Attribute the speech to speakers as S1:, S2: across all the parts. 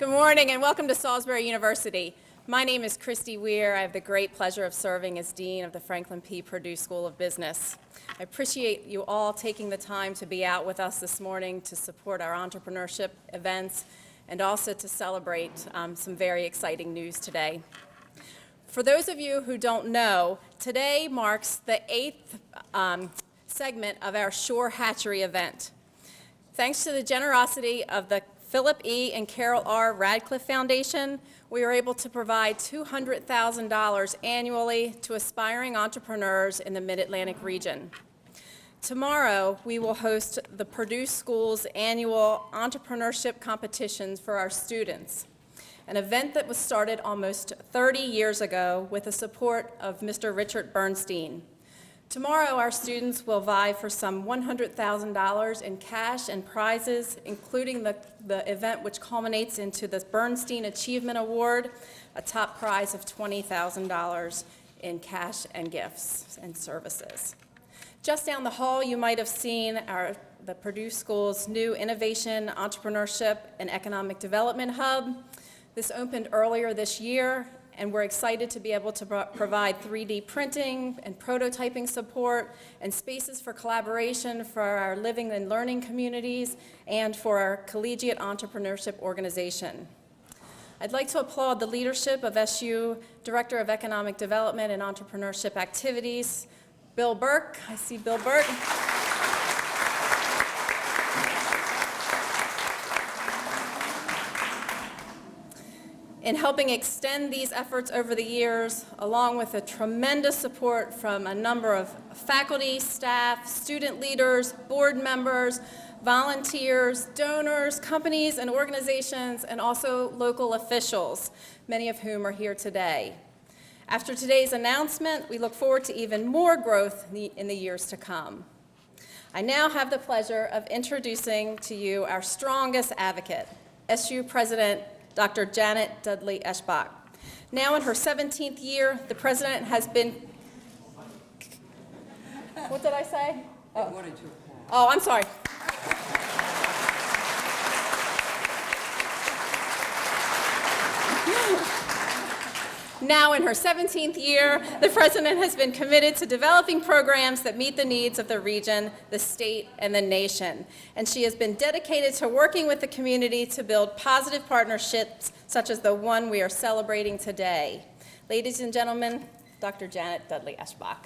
S1: Good morning and welcome to Salisbury University. My name is Christy Weir. I have the great pleasure of serving as Dean of the Franklin P. Purdue School of Business. I appreciate you all taking the time to be out with us this morning to support our entrepreneurship events and also to celebrate some very exciting news today. For those of you who don't know, today marks the 8th segment of our Shore Hatchery event. Thanks to the generosity of the Philip E. and Carol R. Radcliffe Foundation, we are able to provide $200,000 annually to aspiring entrepreneurs in the Mid-Atlantic region. Tomorrow, we will host the Purdue School's annual entrepreneurship competitions for our students, an event that was started almost 30 years ago with the support of Mr. Richard Bernstein. Tomorrow, our students will vie for some $100,000 in cash and prizes, including the event which culminates into the Bernstein Achievement Award, a top prize of $20,000 in cash and gifts and services. Just down the hall, you might have seen the Purdue School's new Innovation, Entrepreneurship, and Economic Development Hub. This opened earlier this year, and we're excited to be able to provide 3D printing and prototyping support and spaces for collaboration for our living and learning communities and for our collegiate entrepreneurship organization. I'd like to applaud the leadership of SU Director of Economic Development and Entrepreneurship Activities, Bill Burke. I see Bill Burke. In helping extend these efforts over the years, along with the tremendous support from a number of faculty, staff, student leaders, board members, volunteers, donors, companies and organizations, and also local officials, many of whom are here today. After today's announcement, we look forward to even more growth in the years to come. I now have the pleasure of introducing to you our strongest advocate, SU President Dr. Janet Dudley Eschbach. Now in her 17th year, the president has been, what did I say? Oh, I'm sorry. Now in her 17th year, the president has been committed to developing programs that meet the needs of the region, the state, and the nation. And she has been dedicated to working with the community to build positive partnerships such as the one we are celebrating today. Ladies and gentlemen, Dr. Janet Dudley Eschbach.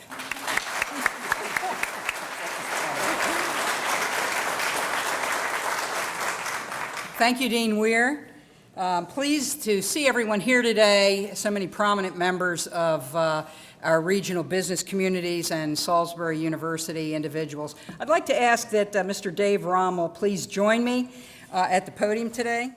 S2: Thank you, Dean Weir. Pleased to see everyone here today, so many prominent members of our regional business communities and Salisbury University individuals. I'd like to ask that Mr. Dave Rommel please join me at the podium today.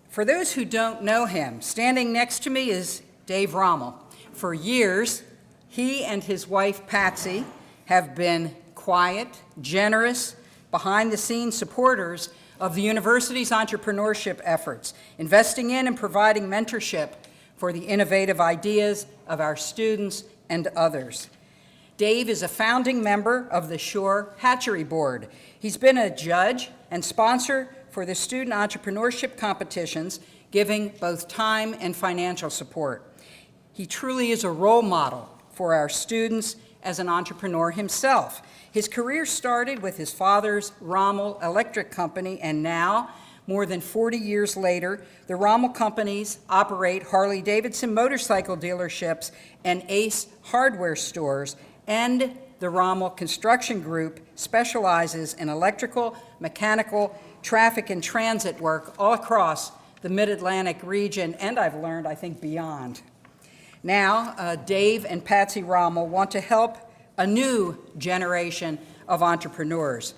S2: For those who don't know him, standing next to me is Dave Rommel. For years, he and his wife Patsy have been quiet, generous, behind-the-scenes supporters of the university's entrepreneurship efforts, investing in and providing mentorship for the innovative ideas of our students and others. Dave is a founding member of the Shore Hatchery Board. He's been a judge and sponsor for the student entrepreneurship competitions, giving both time and financial support. He truly is a role model for our students as an entrepreneur himself. His career started with his father's Rommel Electric Company, and now, more than 40 years later, the Rommel companies operate Harley-Davidson motorcycle dealerships and Ace hardware stores, and the Rommel Construction Group specializes in electrical, mechanical, traffic, and transit work all across the Mid-Atlantic region, and I've learned, I think, beyond. Now, Dave and Patsy Rommel want to help a new generation of entrepreneurs.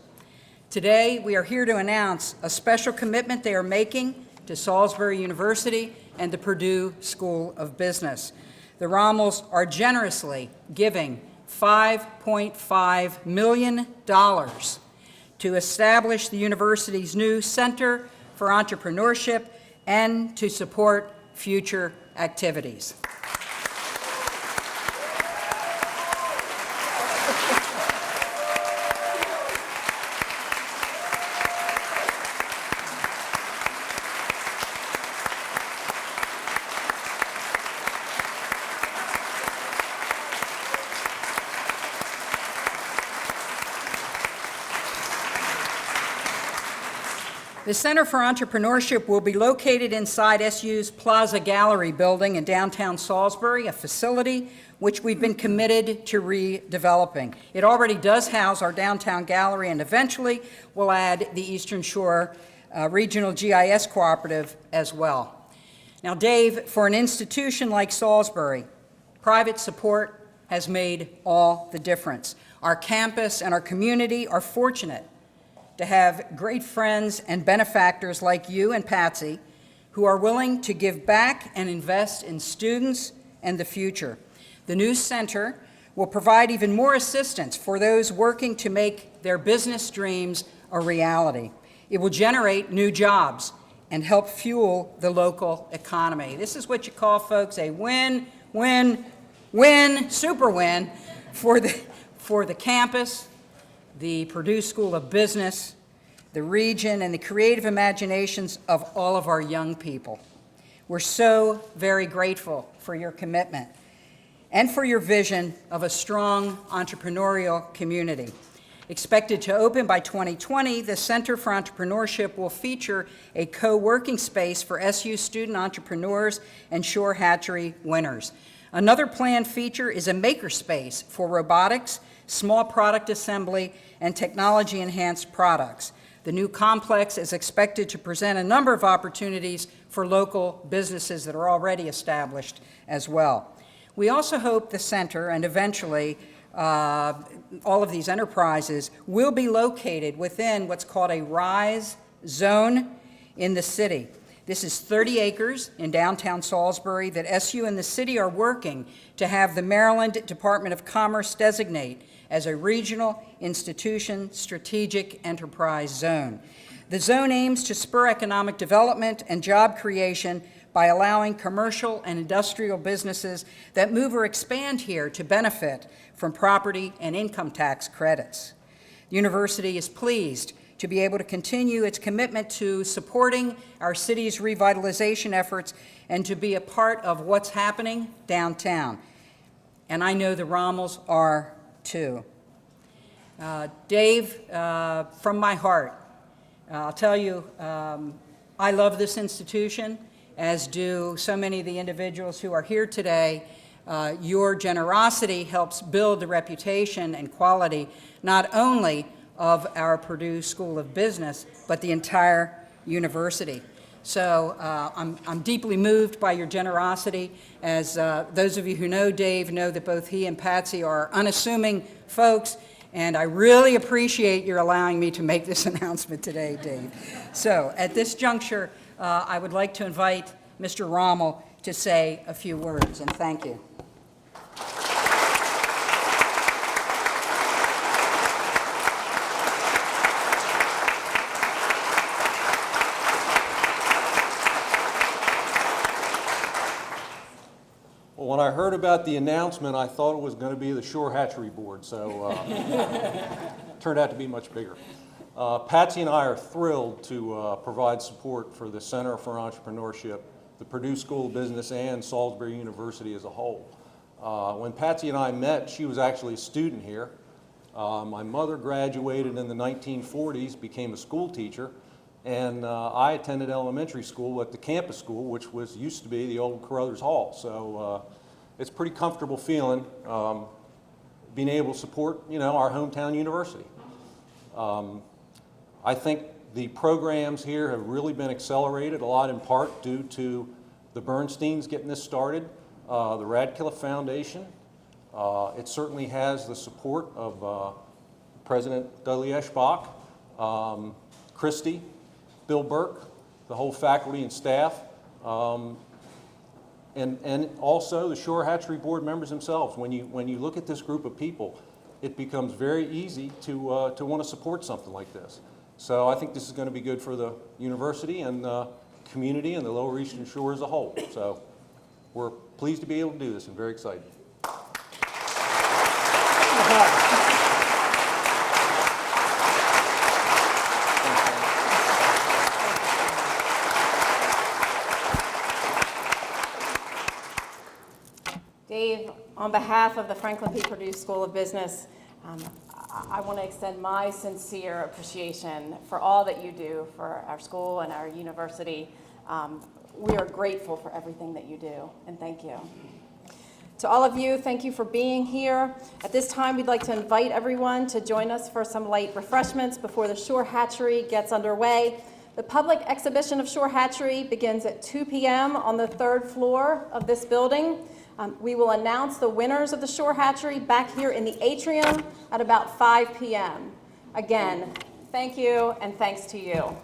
S2: Today, we are here to announce a special commitment they are making to Salisbury University and the Purdue School of Business. The Rommels are generously giving $5.5 million to establish the university's new Center for Entrepreneurship and to support future activities. The Center for Entrepreneurship will be located inside SU's Plaza Gallery building in downtown Salisbury, a facility which we've been committed to redeveloping. It already does house our downtown gallery, and eventually will add the Eastern Shore Regional GIS Cooperative as well. Now, Dave, for an institution like Salisbury, private support has made all the difference. Our campus and our community are fortunate to have great friends and benefactors like you and Patsy who are willing to give back and invest in students and the future. The new center will provide even more assistance for those working to make their business dreams a reality. It will generate new jobs and help fuel the local economy. This is what you call, folks, a win, win, win, super win for the campus, the Purdue School of Business, the region, and the creative imaginations of all of our young people. We're so very grateful for your commitment and for your vision of a strong entrepreneurial community. Expected to open by 2020, the Center for Entrepreneurship will feature a co-working space for SU student entrepreneurs and Shore Hatchery winners. Another planned feature is a makerspace for robotics, small product assembly, and technology-enhanced products. The new complex is expected to present a number of opportunities for local businesses that are already established as well. We also hope the center, and eventually all of these enterprises, will be located within what's called a RISE zone in the city. This is 30 acres in downtown Salisbury that SU and the city are working to have the Maryland Department of Commerce designate as a regional institution strategic enterprise zone. The zone aims to spur economic development and job creation by allowing commercial and industrial businesses that move or expand here to benefit from property and income tax credits. The university is pleased to be able to continue its commitment to supporting our city's revitalization efforts and to be a part of what's happening downtown. And I know the Rommels are too. Dave, from my heart, I'll tell you, I love this institution, as do so many of the individuals who are here today. Your generosity helps build the reputation and quality not only of our Purdue School of Business, but the entire university. So I'm deeply moved by your generosity. As those of you who know Dave know that both he and Patsy are unassuming folks, and I really appreciate your allowing me to make this announcement today, Dave. So at this juncture, I would like to invite Mr. Rommel to say a few words, and thank you.
S3: Well, when I heard about the announcement, I thought it was going to be the Shore Hatchery Board, so turned out to be much bigger. Patsy and I are thrilled to provide support for the Center for Entrepreneurship, the Purdue School of Business, and Salisbury University as a whole. When Patsy and I met, she was actually a student here. My mother graduated in the 1940s, became a school teacher, and I attended elementary school at the campus school, which used to be the old Carruthers Hall. So it's a pretty comfortable feeling being able to support, our hometown university. I think the programs here have really been accelerated, a lot in part due to the Bernsteins getting this started, the Radcliffe Foundation. It certainly has the support of President Dudley Eschbach, Christie, Bill Burke, the whole faculty and staff, and also the Shore Hatchery Board members themselves. When you look at this group of people, it becomes very easy to want to support something like this. So I think this is going to be good for the university and the community and the Lower Eastern Shore as a whole. So we're pleased to be able to do this and very excited.
S1: Dave, on behalf of the Franklin P. Purdue School of Business, I want to extend my sincere appreciation for all that you do for our school and our university. We are grateful for everything that you do, and thank you. To all of you, thank you for being here. At this time, we'd like to invite everyone to join us for some light refreshments before the Shore Hatchery gets underway. The public exhibition of Shore Hatchery begins at 2 p.m. on the 3rd floor of this building. We will announce the winners of the Shore Hatchery back here in the atrium at about 5 p.m. Again, thank you and thanks to you.